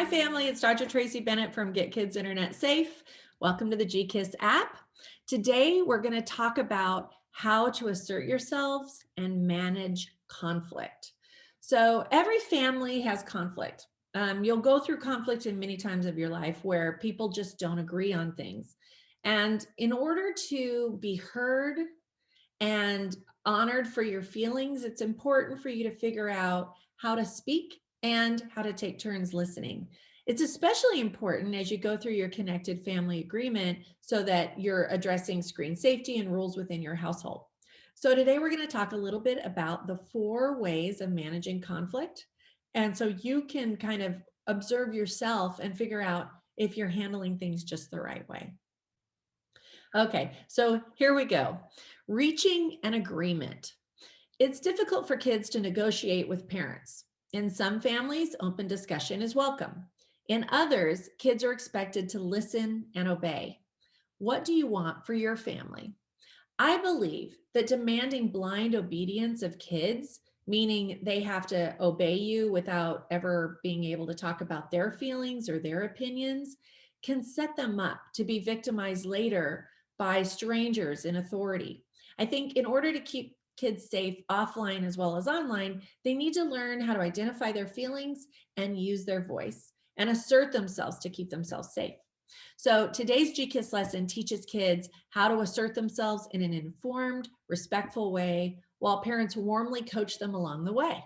Hi family, it's Dr. Tracy Bennett from Get Kids Internet Safe. Welcome to the GKIS app. Today we're going to talk about how to assert yourselves and manage conflict. So every family has conflict. You'll go through conflict in many times of your life where people just don't agree on things. And in order to be heard and honored for your feelings, it's important for you to figure out how to speak and how to take turns listening. It's especially important as you go through your connected family agreement so that you're addressing screen safety and rules within your household. So today we're going to talk a little bit about the 4 ways of managing conflict. And so you can kind of observe yourself and figure out if you're handling things just the right way. Okay, so here we go. Reaching an agreement. It's difficult for kids to negotiate with parents. In some families, open discussion is welcome. In others, kids are expected to listen and obey. What do you want for your family? I believe that demanding blind obedience of kids, meaning they have to obey you without ever being able to talk about their feelings or their opinions, can set them up to be victimized later by strangers in authority. I think in order to keep kids safe offline as well as online, they need to learn how to identify their feelings and use their voice and assert themselves to keep themselves safe. So today's GKIS lesson teaches kids how to assert themselves in an informed, respectful way while parents warmly coach them along the way.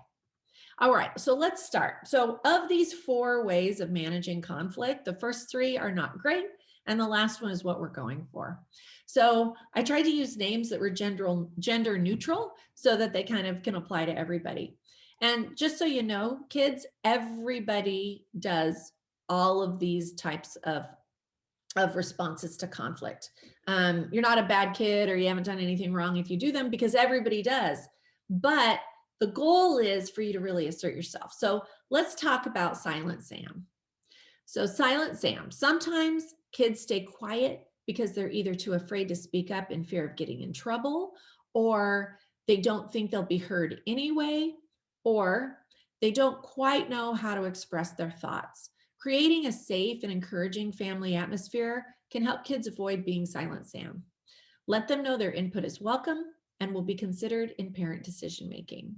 All right, so let's start. So of these 4 ways of managing conflict, the first 3 are not great, and the last one is what we're going for. So I tried to use names that were gender neutral so that they kind of can apply to everybody. And just so you know, kids, everybody does all of these types of responses to conflict. You're not a bad kid or you haven't done anything wrong if you do them, because everybody does. But the goal is for you to really assert yourself. So let's talk about Silent Sam. So Silent Sam, sometimes kids stay quiet because they're either too afraid to speak up in fear of getting in trouble, or they don't think they'll be heard anyway, or they don't quite know how to express their thoughts. Creating a safe and encouraging family atmosphere can help kids avoid being Silent Sam. Let them know their input is welcome and will be considered in parent decision making.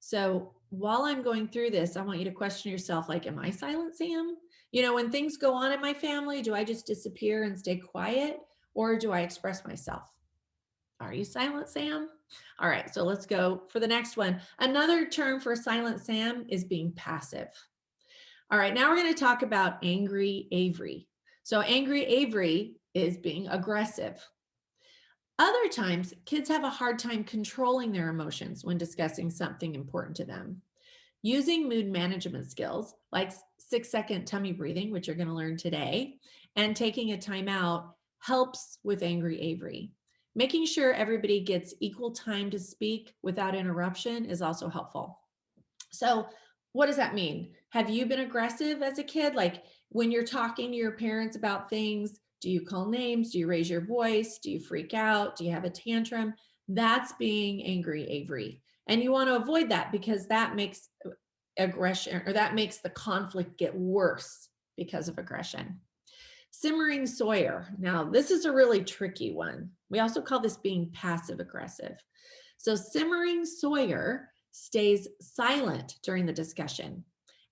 So while I'm going through this, I want you to question yourself, like, am I Silent Sam? You know, when things go on in my family, do I just disappear and stay quiet, or do I express myself? Are you Silent Sam? All right, so let's go for the next one. Another term for Silent Sam is being passive. All right, now we're going to talk about Angry Avery. So Angry Avery is being aggressive. Other times, kids have a hard time controlling their emotions when discussing something important to them. Using mood management skills like 6-second tummy breathing, which you're going to learn today, and taking a timeout helps with Angry Avery. Making sure everybody gets equal time to speak without interruption is also helpful. So what does that mean? Have you been aggressive as a kid? Like when you're talking to your parents about things, do you call names? Do you raise your voice? Do you freak out? Do you have a tantrum? That's being Angry Avery. And you want to avoid that because that makes aggression, or that makes the conflict get worse because of aggression. Simmering Sawyer. Now, this is a really tricky one. We also call this being passive aggressive. So Simmering Sawyer stays silent during the discussion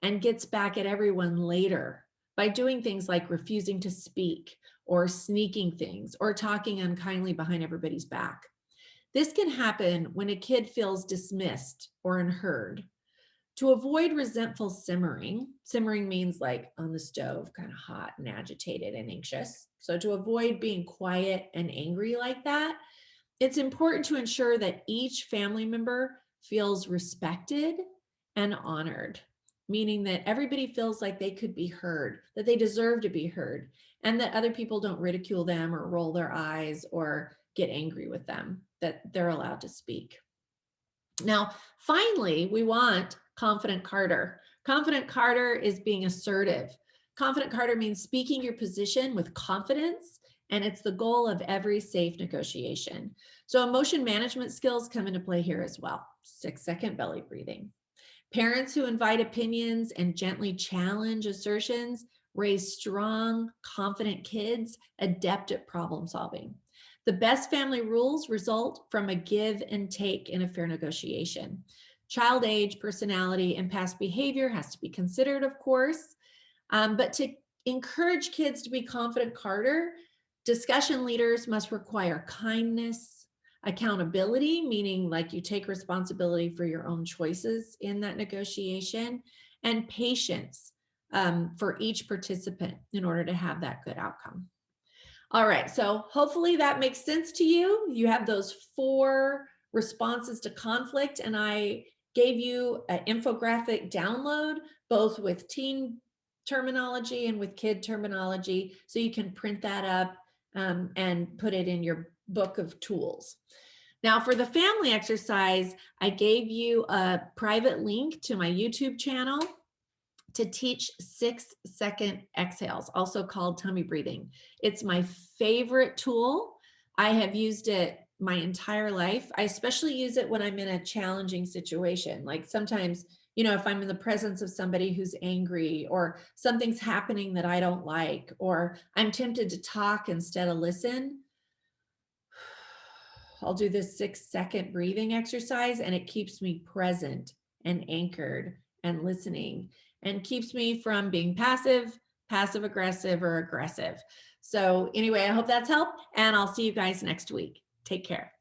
and gets back at everyone later by doing things like refusing to speak or sneaking things or talking unkindly behind everybody's back. This can happen when a kid feels dismissed or unheard. To avoid resentful simmering means like on the stove, kind of hot and agitated and anxious. So to avoid being quiet and angry like that, it's important to ensure that each family member feels respected and honored, meaning that everybody feels like they could be heard, that they deserve to be heard, and that other people don't ridicule them or roll their eyes or get angry with them, that they're allowed to speak. Now, finally, we want Confident Carter. Confident Carter is being assertive. Confident Carter means speaking your position with confidence, and it's the goal of every safe negotiation. So emotion management skills come into play here as well. 6-second belly breathing. Parents who invite opinions and gently challenge assertions raise strong, confident kids adept at problem solving. The best family rules result from a give and take in a fair negotiation. Child age, personality, and past behavior has to be considered, of course, but to encourage kids to be confident Carter, discussion leaders must require kindness, accountability, meaning like you take responsibility for your own choices in that negotiation, and patience for each participant in order to have that good outcome. All right, so hopefully that makes sense to you. You have those 4 responses to conflict, and I gave you an infographic download, both with teen terminology and with kid terminology, so you can print that up and put it in your book of tools. Now for the family exercise, I gave you a private link to my YouTube channel to teach 6-second exhales, also called tummy breathing. It's my favorite tool. I have used it my entire life. I especially use it when I'm in a challenging situation. Like sometimes, you know, if I'm in the presence of somebody who's angry or something's happening that I don't like, or I'm tempted to talk instead of listen, I'll do this 6-second breathing exercise, and it keeps me present and anchored and listening, and keeps me from being passive, passive aggressive, or aggressive. So anyway, I hope that's helped, and I'll see you guys next week. Take care.